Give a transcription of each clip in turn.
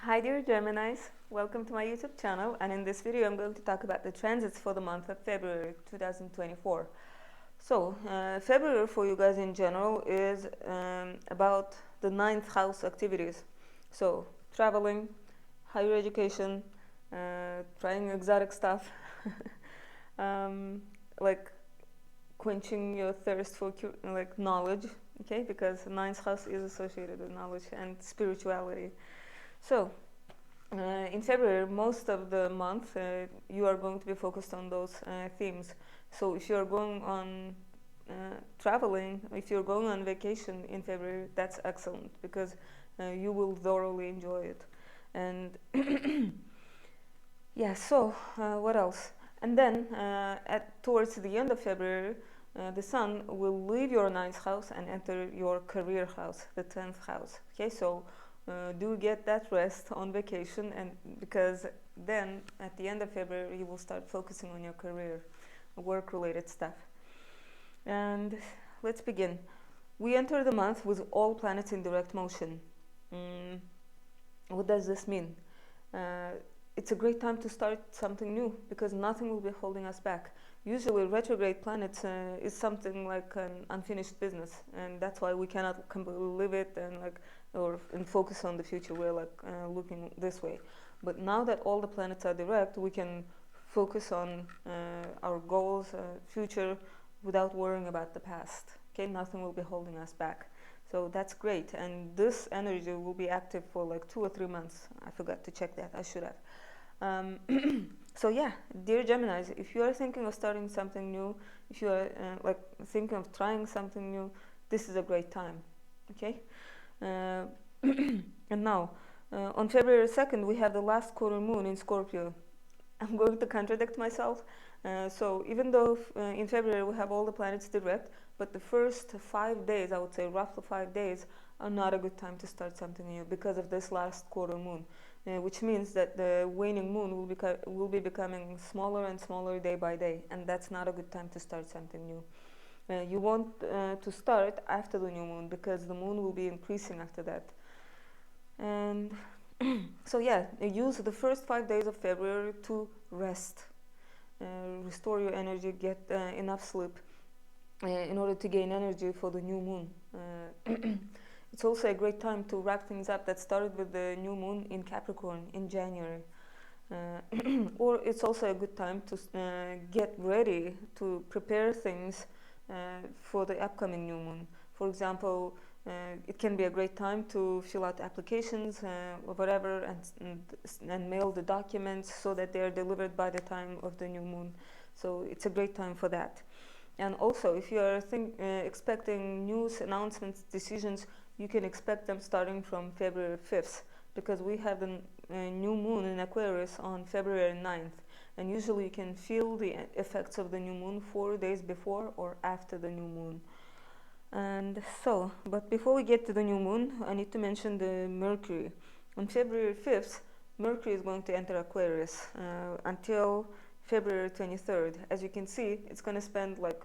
Hi dear Geminis, welcome to my YouTube channel, and in this video I'm going to talk about the transits for the month of February 2024. So, February for you guys in general is about the ninth house activities. So, traveling, higher education, trying exotic stuff, um, like quenching your thirst for knowledge, okay, because the ninth house is associated with knowledge and spirituality. So, in February, most of the month, you are going to be focused on those themes. So, if you're going on traveling, if you're going on vacation in February, that's excellent because you will thoroughly enjoy it. And yeah, so what else? And then towards the end of February, the sun will leave your ninth house and enter your career house, the 10th house. Okay, so do get that rest on vacation, and because then at the end of February you will start focusing on your career, work related stuff. And let's begin. We enter the month with all planets in direct motion. What does this mean? It's a great time to start something new because nothing will be holding us back. Usually retrograde planets is something like an unfinished business, and that's why we cannot completely live it and focus on the future. We're looking this way. But now that all the planets are direct, we can focus on our goals, future, without worrying about the past. Okay, nothing will be holding us back. So that's great, and this energy will be active for like 2 or 3 months. I forgot to check that. I should have. So yeah, dear Geminis, if you are thinking of starting something new, if you are thinking of trying something new, this is a great time. Okay. And now, on February 2nd, we have the last quarter moon in Scorpio. I'm going to contradict myself. So even though in February we have all the planets direct, but the first 5 days, I would say roughly 5 days, are not a good time to start something new because of this last quarter moon, which means that the waning moon will be becoming smaller and smaller day by day, and that's not a good time to start something new. You want to start after the new moon because the moon will be increasing after that. And so yeah, use the first 5 days of February to rest, restore your energy, get enough sleep in order to gain energy for the new moon. It's also a great time to wrap things up that started with the new moon in Capricorn in January. Or it's also a good time to get ready to prepare things for the upcoming new moon. For example, it can be a great time to fill out applications or whatever and mail the documents so that they are delivered by the time of the new moon. So it's a great time for that. And also, if you are expecting news, announcements, decisions, you can expect them starting from February 5th because we have the new moon in Aquarius on February 9th. And usually you can feel the effects of the new moon 4 days before or after the new moon. And so, but before we get to the new moon, I need to mention the Mercury. On February 5th, Mercury is going to enter Aquarius until February 23rd. As you can see, it's going to spend like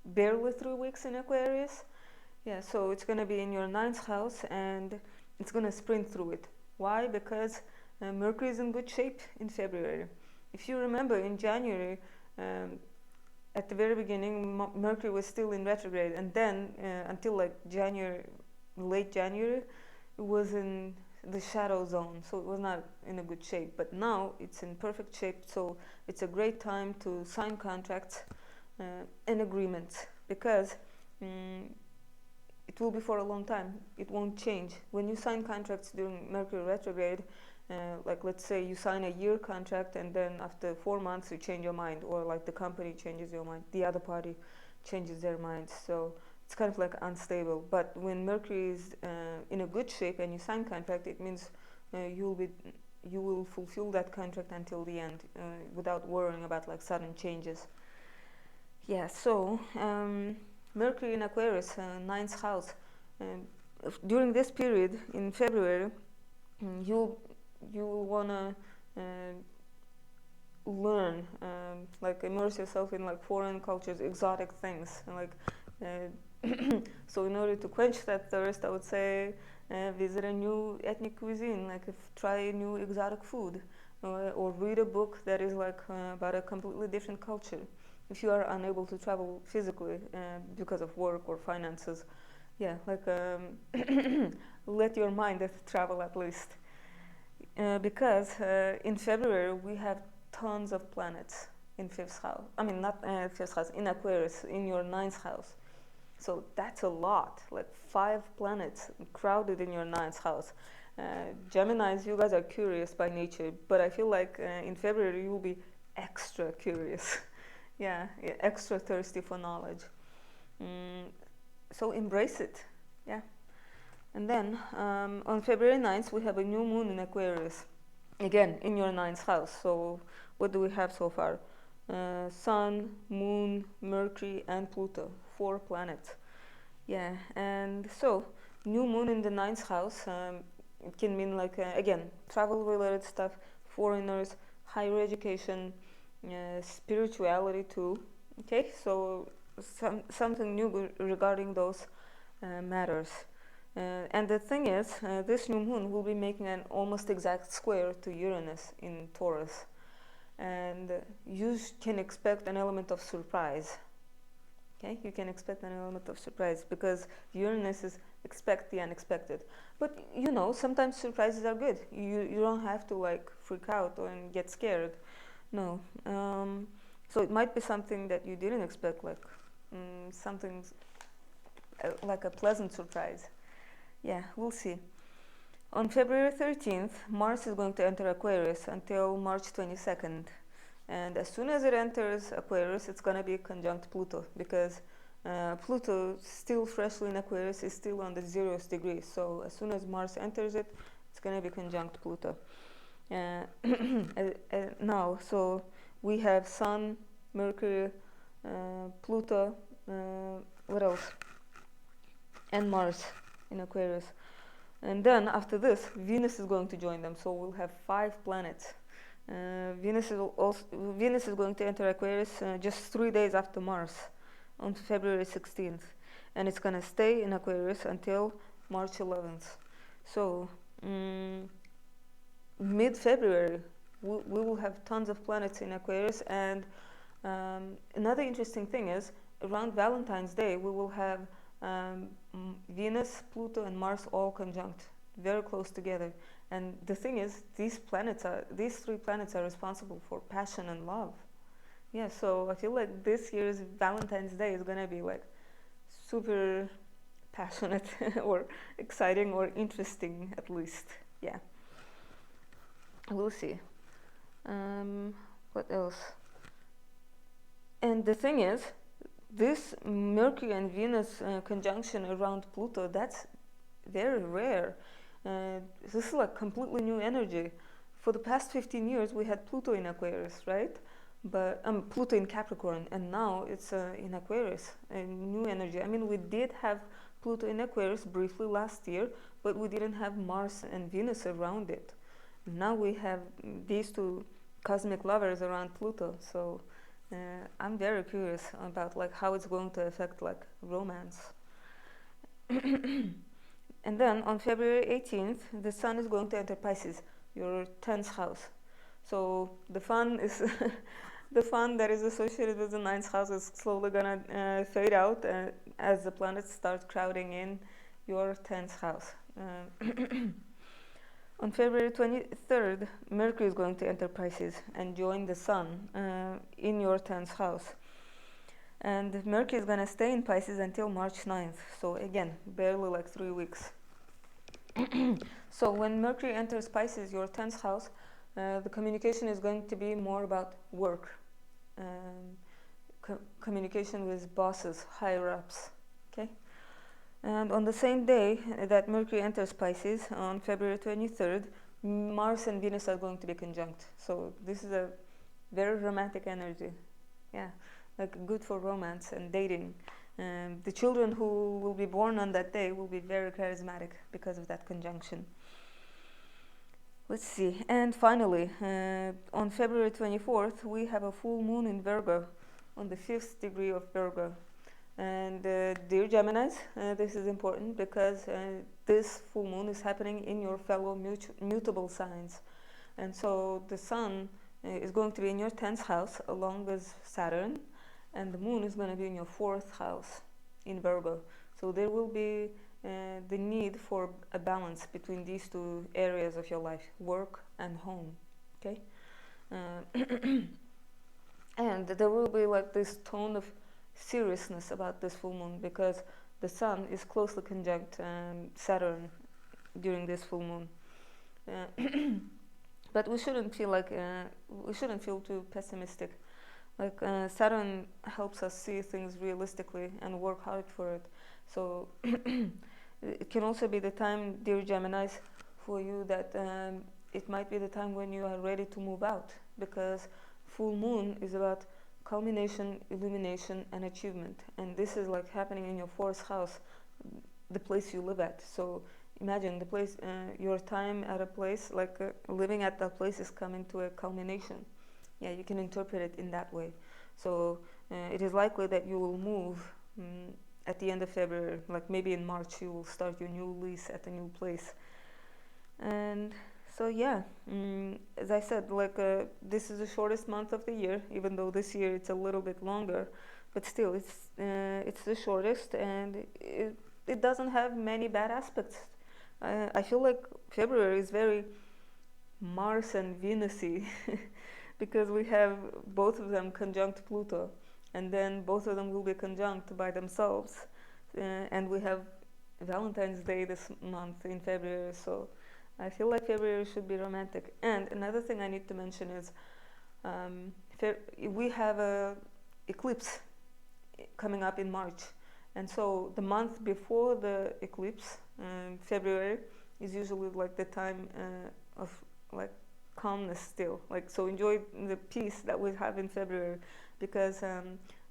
barely 3 weeks in Aquarius. Yeah, so it's going to be in your 9th house and it's going to sprint through it. Why? Because Mercury is in good shape in February. If you remember, in January, at the very beginning, Mercury was still in retrograde, and then until like late January, it was in the shadow zone, so it was not in a good shape. But now it's in perfect shape, so it's a great time to sign contracts and agreements because it will be for a long time. It won't change. When you sign contracts during Mercury retrograde, like let's say you sign a year contract and then after 4 months you change your mind, or like the company changes your mind, the other party changes their mind. So it's kind of like unstable. But when Mercury is in a good shape and you sign contract, it means you will fulfill that contract until the end without worrying about like sudden changes. Yeah. So Mercury in Aquarius, 9th house. During this period in February, you want to learn, like immerse yourself in like foreign cultures, exotic things, and like so in order to quench that thirst, I would say visit a new ethnic cuisine, like if try a new exotic food, or read a book that is like about a completely different culture. If you are unable to travel physically because of work or finances, yeah, like let your mind travel at least. Because in February we have tons of planets in fifth house. I mean, not fifth house, in Aquarius, in your ninth house. So that's a lot, like 5 planets crowded in your ninth house. Geminis, you guys are curious by nature, but I feel like in February you will be extra curious. Yeah, extra thirsty for knowledge. Mm, so embrace it. Yeah. And then on February 9th, we have a new moon in Aquarius, again in your ninth house. So, what do we have so far? Sun, Moon, Mercury, and Pluto, 4 planets. Yeah, and so new moon in the ninth house it can mean like again travel related stuff, foreigners, higher education, spirituality too. Okay, so something new regarding those matters. And the thing is, this new moon will be making an almost exact square to Uranus in Taurus, and you can expect an element of surprise. Okay, you can expect an element of surprise because Uranus is expect the unexpected. But you know, sometimes surprises are good. You don't have to like freak out or get scared. No. So it might be something that you didn't expect, like something like a pleasant surprise. Yeah, we'll see. On February 13th, Mars is going to enter Aquarius until March 22nd. And as soon as it enters Aquarius, it's going to be conjunct Pluto because Pluto, still freshly in Aquarius, is still on the 0th degree. So as soon as Mars enters it, it's going to be conjunct Pluto. Now, so we have Sun, Mercury, Pluto, what else? And Mars in Aquarius. And then after this, Venus is going to join them. So we'll have 5 planets. Venus is going to enter Aquarius just 3 days after Mars, on February 16th, and it's going to stay in Aquarius until March 11th. So mid-February, we will have tons of planets in Aquarius, and another interesting thing is around Valentine's Day we will have Venus, Pluto, and Mars all conjunct, very close together. And the thing is, these 3 planets are responsible for passion and love. Yeah, so I feel like this year's Valentine's Day is gonna be like super passionate or exciting or interesting at least. Yeah, we'll see. What else? And the thing is, this Mercury and Venus conjunction around Pluto, that's very rare. This is like completely new energy. For the past 15 years, we had Pluto in Aquarius, right? But Pluto in Capricorn, and now it's in Aquarius, a new energy. I mean, we did have Pluto in Aquarius briefly last year, but we didn't have Mars and Venus around it. Now we have these 2 cosmic lovers around Pluto, so I'm very curious about like how it's going to affect like romance. And then on February 18th, the Sun is going to enter Pisces, your 10th house. So the fun is the fun that is associated with the 9th house is slowly gonna fade out as the planets start crowding in your 10th house. On February 23rd, Mercury is going to enter Pisces and join the Sun in your 10th house. And Mercury is going to stay in Pisces until March 9th. So again, barely like 3 weeks. So when Mercury enters Pisces, your 10th house, the communication is going to be more about work. Communication with bosses, higher ups. Okay? And on the same day that Mercury enters Pisces, on February 23rd, Mars and Venus are going to be conjunct. So this is a very romantic energy. Yeah, like good for romance and dating. The children who will be born on that day will be very charismatic because of that conjunction. Let's see. And finally, on February 24th, we have a full moon in Virgo, on the 5th degree of Virgo. And dear Geminis, this is important because this full moon is happening in your fellow mutable signs. And so the sun is going to be in your 10th house along with Saturn, and the moon is going to be in your 4th house in Virgo. So there will be the need for a balance between these two areas of your life, work and home. Okay? And there will be like this tone of seriousness about this full moon because the sun is closely conjunct Saturn during this full moon. But we shouldn't feel too pessimistic. Like Saturn helps us see things realistically and work hard for it. So it can also be the time, dear Geminis, for you that it might be the time when you are ready to move out, because full moon is about culmination, illumination, and achievement. And this is like happening in your 4th house, the place you live at. So imagine the place, your time at a place, like living at that place is coming to a culmination. Yeah, you can interpret it in that way. So it is likely that you will move at the end of February, like maybe in March you will start your new lease at a new place. And so yeah, as I said, like this is the shortest month of the year, even though this year it's a little bit longer, but still it's the shortest, and it doesn't have many bad aspects. I feel like February is very Mars and Venusy because we have both of them conjunct Pluto, and then both of them will be conjunct by themselves, and we have Valentine's Day this month in February, so I feel like February should be romantic. And another thing I need to mention is we have a eclipse coming up in March, and so the month before the eclipse, February, is usually like the time of like calmness still. Like, so enjoy the peace that we have in February, because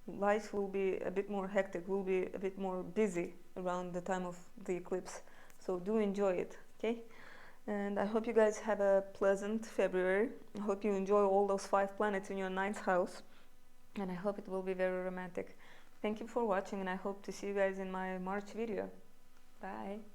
life will be a bit more hectic, will be a bit more busy around the time of the eclipse. So do enjoy it, okay? And I hope you guys have a pleasant February. I hope you enjoy all those 5 planets in your 9th house, and I hope it will be very romantic. Thank you for watching, and I hope to see you guys in my March video. Bye.